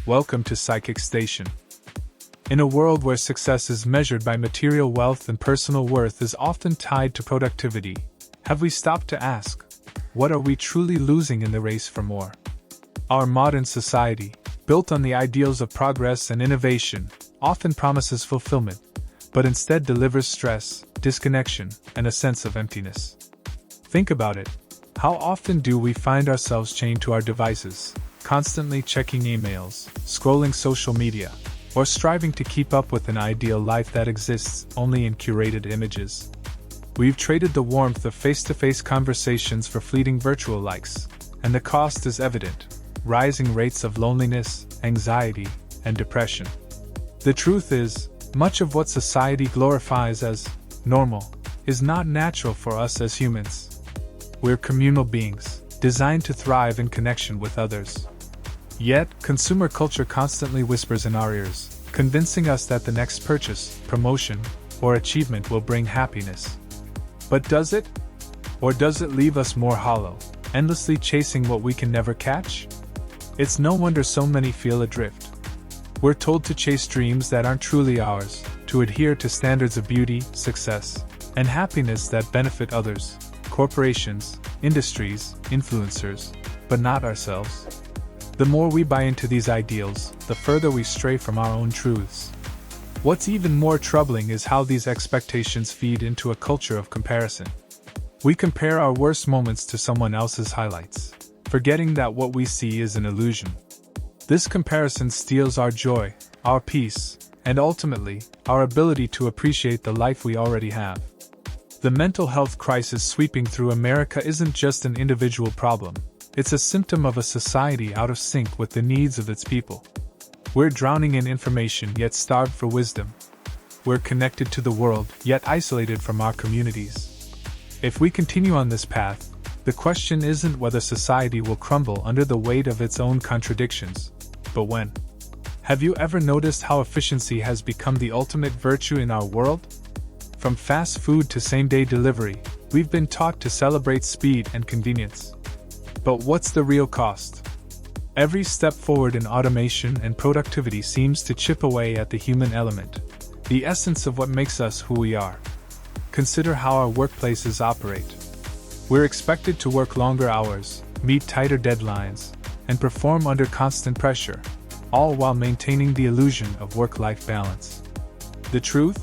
Welcome to Psychic Station. In a world where success is measured by material wealth and personal worth is often tied to productivity, have we stopped to ask, what are we truly losing in the race for more? Our modern society, built on the ideals of progress and innovation, often promises fulfillment, but instead delivers stress, disconnection, and a sense of emptiness. Think about it. How often do we find ourselves chained to our devices, constantly checking emails, scrolling social media, or striving to keep up with an ideal life that exists only in curated images? We've traded the warmth of face-to-face conversations for fleeting virtual likes, and the cost is evident: rising rates of loneliness, anxiety, and depression. The truth is, much of what society glorifies as normal is not natural for us as humans. We're communal beings, designed to thrive in connection with others. Yet, consumer culture constantly whispers in our ears, convincing us that the next purchase, promotion, or achievement will bring happiness. But does it? Or does it leave us more hollow, endlessly chasing what we can never catch? It's no wonder so many feel adrift. We're told to chase dreams that aren't truly ours, to adhere to standards of beauty, success, and happiness that benefit others, corporations, industries, influencers, but not ourselves. The more we buy into these ideals, the further we stray from our own truths. What's even more troubling is how these expectations feed into a culture of comparison. We compare our worst moments to someone else's highlights, forgetting that what we see is an illusion. This comparison steals our joy, our peace, and ultimately, our ability to appreciate the life we already have. The mental health crisis sweeping through America isn't just an individual problem. It's a symptom of a society out of sync with the needs of its people. We're drowning in information yet starved for wisdom. We're connected to the world yet isolated from our communities. If we continue on this path, the question isn't whether society will crumble under the weight of its own contradictions, but when. Have you ever noticed how efficiency has become the ultimate virtue in our world? From fast food to same-day delivery, we've been taught to celebrate speed and convenience. But what's the real cost? Every step forward in automation and productivity seems to chip away at the human element, the essence of what makes us who we are. Consider how our workplaces operate. We're expected to work longer hours, meet tighter deadlines, and perform under constant pressure, all while maintaining the illusion of work-life balance. The truth?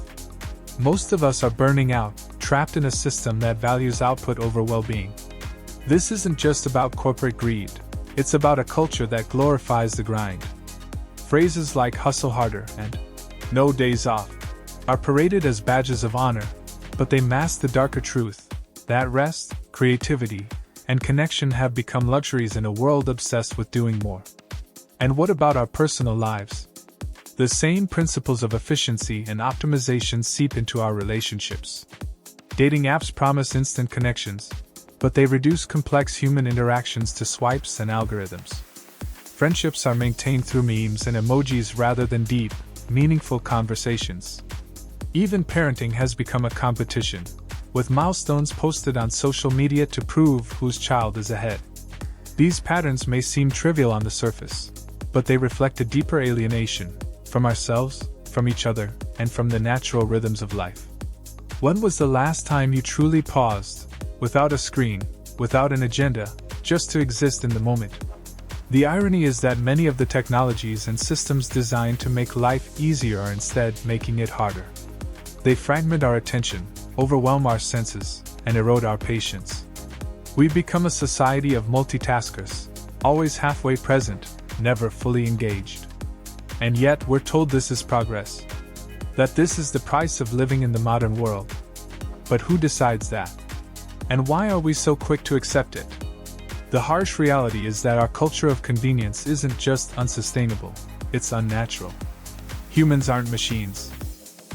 Most of us are burning out, trapped in a system that values output over well-being. This isn't just about corporate greed, it's about a culture that glorifies the grind. Phrases like hustle harder and no days off are paraded as badges of honor, but they mask the darker truth that rest, creativity, and connection have become luxuries in a world obsessed with doing more. And what about our personal lives? The same principles of efficiency and optimization seep into our relationships. Dating apps promise instant connections, but they reduce complex human interactions to swipes and algorithms. Friendships are maintained through memes and emojis rather than deep, meaningful conversations. Even parenting has become a competition, with milestones posted on social media to prove whose child is ahead. These patterns may seem trivial on the surface, but they reflect a deeper alienation from ourselves, from each other, and from the natural rhythms of life. When was the last time you truly paused, without a screen, without an agenda, just to exist in the moment? The irony is that many of the technologies and systems designed to make life easier are instead making it harder. They fragment our attention, overwhelm our senses, and erode our patience. We've become a society of multitaskers, always halfway present, never fully engaged. And yet we're told this is progress, that this is the price of living in the modern world. But who decides that? And why are we so quick to accept it? The harsh reality is that our culture of convenience isn't just unsustainable, it's unnatural. Humans aren't machines.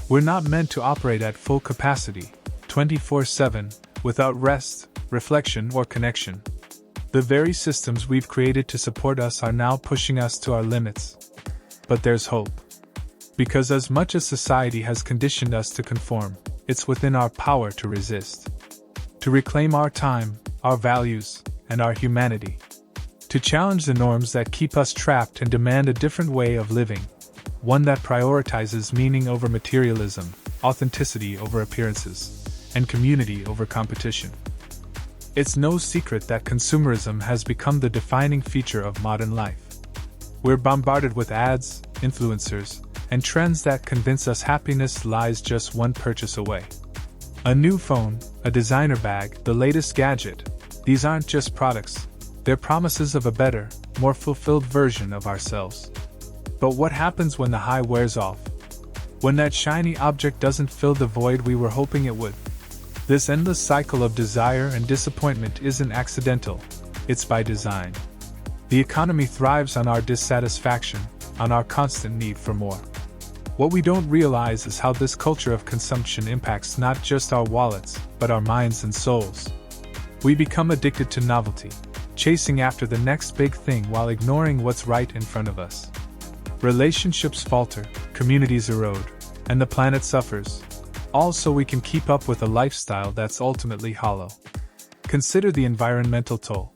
We're not meant to operate at full capacity, 24/7, without rest, reflection, or connection. The very systems we've created to support us are now pushing us to our limits. But there's hope. Because as much as society has conditioned us to conform, it's within our power to resist. To reclaim our time, our values, and our humanity. To to challenge the norms that keep us trapped and demand a different way of living, one that prioritizes meaning over materialism, authenticity over appearances, and community over competition. It's no secret that consumerism has become the defining feature of modern life. We're bombarded with ads, influencers, and trends that convince us happiness lies just one purchase away. A new phone, a designer bag, the latest gadget. These aren't just products, they're promises of a better, more fulfilled version of ourselves. But what happens when the high wears off? When that shiny object doesn't fill the void we were hoping it would? This endless cycle of desire and disappointment isn't accidental, it's by design. The economy thrives on our dissatisfaction, on our constant need for more. What we don't realize is how this culture of consumption impacts not just our wallets, but our minds and souls. We become addicted to novelty, chasing after the next big thing while ignoring what's right in front of us. Relationships falter, communities erode, and the planet suffers, all so we can keep up with a lifestyle that's ultimately hollow. Consider the environmental toll.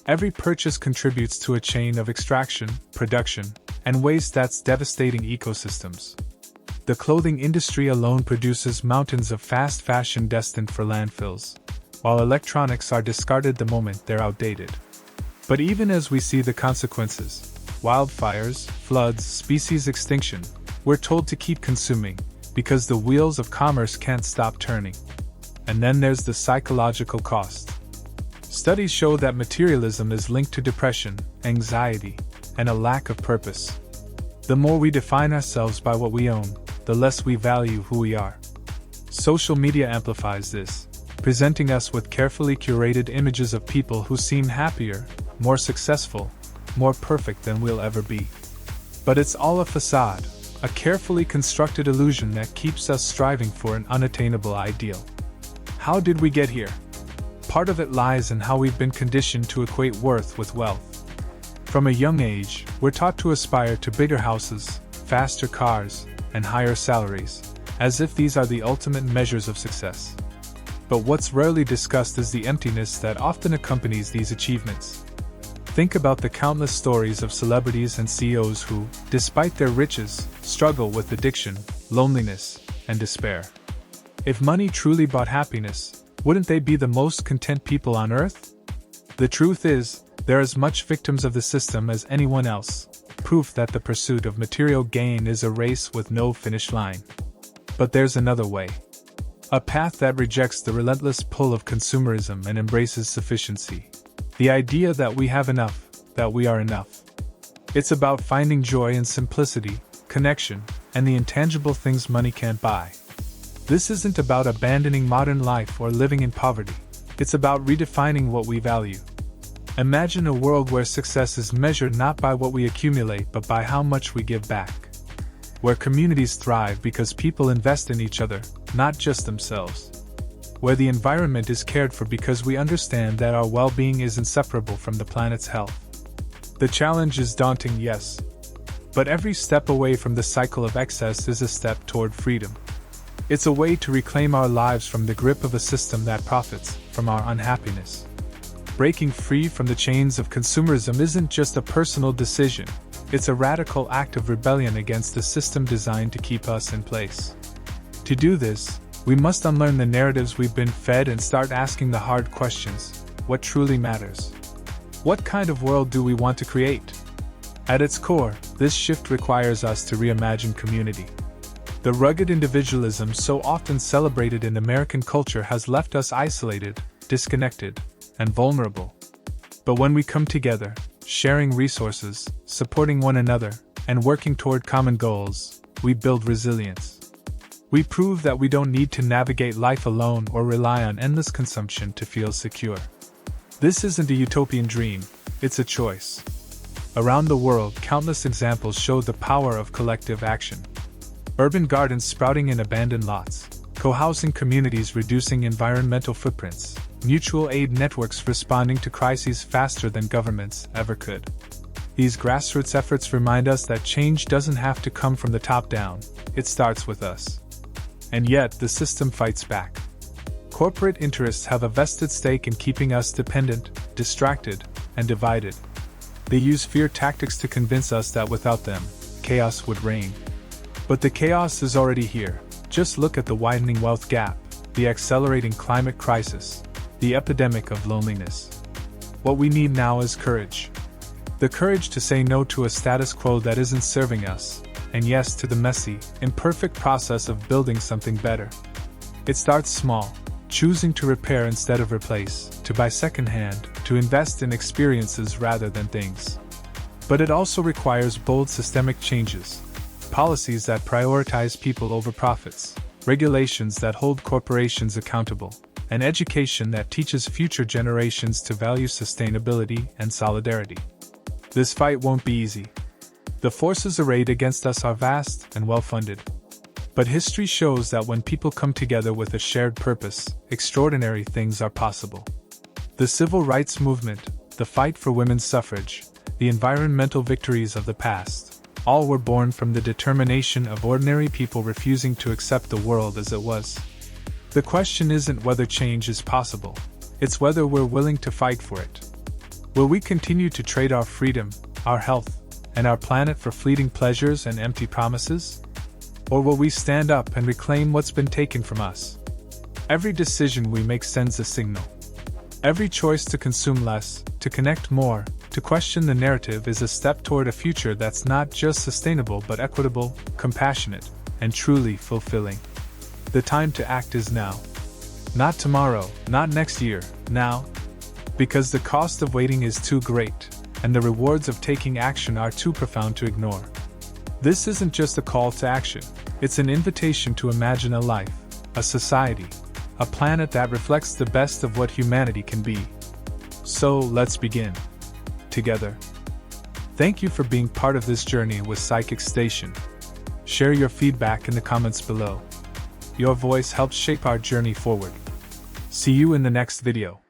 Every purchase contributes to a chain of extraction, production, and waste that's devastating ecosystems. The clothing industry alone produces mountains of fast fashion destined for landfills, while electronics are discarded the moment they're outdated. But even as we see the consequences, wildfires, floods, species extinction, we're told to keep consuming, because the wheels of commerce can't stop turning. And then there's the psychological cost. Studies show that materialism is linked to depression, anxiety, and a lack of purpose. The more we define ourselves by what we own, the less we value who we are. Social media amplifies this, presenting us with carefully curated images of people who seem happier, more successful, more perfect than we'll ever be. But it's all a facade, a carefully constructed illusion that keeps us striving for an unattainable ideal. How did we get here? Part of it lies in how we've been conditioned to equate worth with wealth. From a young age, we're taught to aspire to bigger houses, faster cars, and higher salaries, as if these are the ultimate measures of success. But what's rarely discussed is the emptiness that often accompanies these achievements. Think about the countless stories of celebrities and CEOs who, despite their riches, struggle with addiction, loneliness, and despair. If money truly brought happiness, wouldn't they be the most content people on earth? The truth is, they're as much victims of the system as anyone else, proof that the pursuit of material gain is a race with no finish line. But there's another way. A path that rejects the relentless pull of consumerism and embraces sufficiency. The idea that we have enough, that we are enough. It's about finding joy in simplicity, connection, and the intangible things money can't buy. This isn't about abandoning modern life or living in poverty. It's about redefining what we value. Imagine a world where success is measured not by what we accumulate but by how much we give back. Where communities thrive because people invest in each other, not just themselves. Where the environment is cared for because we understand that our well-being is inseparable from the planet's health. The challenge is daunting, yes. But every step away from the cycle of excess is a step toward freedom. It's a way to reclaim our lives from the grip of a system that profits from our unhappiness. Breaking free from the chains of consumerism isn't just a personal decision, it's a radical act of rebellion against a system designed to keep us in place. To do this, we must unlearn the narratives we've been fed and start asking the hard questions. What truly matters? What kind of world do we want to create? At its core, this shift requires us to reimagine community. The rugged individualism so often celebrated in American culture has left us isolated, disconnected, and vulnerable. But when we come together, sharing resources, supporting one another, and working toward common goals, we build resilience. We prove that we don't need to navigate life alone or rely on endless consumption to feel secure. This isn't a utopian dream, it's a choice. Around the world, countless examples show the power of collective action. Urban gardens sprouting in abandoned lots, co-housing communities reducing environmental footprints, mutual aid networks responding to crises faster than governments ever could. These grassroots efforts remind us that change doesn't have to come from the top down, it starts with us. And yet, the system fights back. Corporate interests have a vested stake in keeping us dependent, distracted, and divided. They use fear tactics to convince us that without them, chaos would reign. But the chaos is already here. Just look at the widening wealth gap, the accelerating climate crisis, the epidemic of loneliness. What we need now is courage. The courage to say no to a status quo that isn't serving us, and yes to the messy, imperfect process of building something better. It starts small, choosing to repair instead of replace, to buy secondhand, to invest in experiences rather than things. But it also requires bold systemic changes. Policies that prioritize people over profits, regulations that hold corporations accountable, and education that teaches future generations to value sustainability and solidarity. This fight won't be easy. The forces arrayed against us are vast and well-funded. But history shows that when people come together with a shared purpose, extraordinary things are possible. The civil rights movement, the fight for women's suffrage, the environmental victories of the past, all were born from the determination of ordinary people refusing to accept the world as it was. The question isn't whether change is possible, it's whether we're willing to fight for it. Will we continue to trade our freedom, our health, and our planet for fleeting pleasures and empty promises? Or will we stand up and reclaim what's been taken from us? Every decision we make sends a signal. Every choice to consume less, to connect more, to question the narrative is a step toward a future that's not just sustainable but equitable, compassionate, and truly fulfilling. The time to act is now. Not tomorrow, not next year, now. Because the cost of waiting is too great, and the rewards of taking action are too profound to ignore. This isn't just a call to action, it's an invitation to imagine a life, a society, a planet that reflects the best of what humanity can be. So let's begin. Together. Thank you for being part of this journey with Psychic Station. Share your feedback in the comments below. Your voice helps shape our journey forward. See you in the next video.